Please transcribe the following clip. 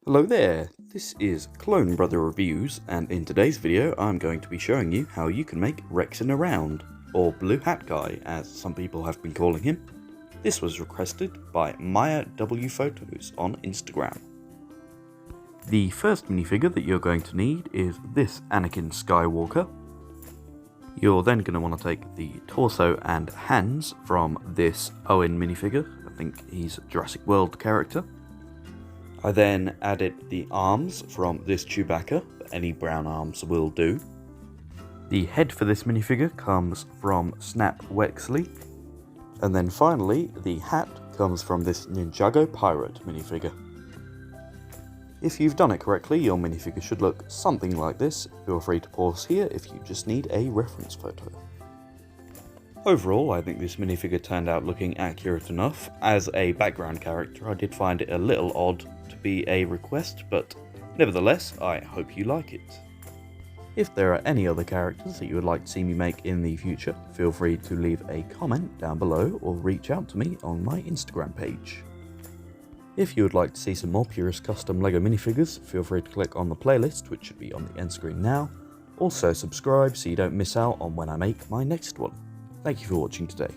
Hello there, this is Clone Brother Reviews, and in today's video I'm going to be showing you how you can make Rexin Around, or Blue Hat Guy as some people have been calling him. This was requested by Maya W Photos on Instagram. The first minifigure that you're going to need is this Anakin Skywalker. You're then going to want to take the torso and hands from this Owen minifigure. I think he's a Jurassic World character. I then added the arms from this Chewbacca, but any brown arms will do. The head for this minifigure comes from Snap Wexley. And then finally, the hat comes from this Ninjago Pirate minifigure. If you've done it correctly, your minifigure should look something like this. Feel free to pause here if you just need a reference photo. Overall, I think this minifigure turned out looking accurate enough. As a background character, I did find it a little odd to be a request, but nevertheless, I hope you like it. If there are any other characters that you would like to see me make in the future, feel free to leave a comment down below or reach out to me on my Instagram page. If you would like to see some more Purist Custom LEGO minifigures, feel free to click on the playlist, which should be on the end screen now. Also subscribe so you don't miss out on when I make my next one. Thank you for watching today.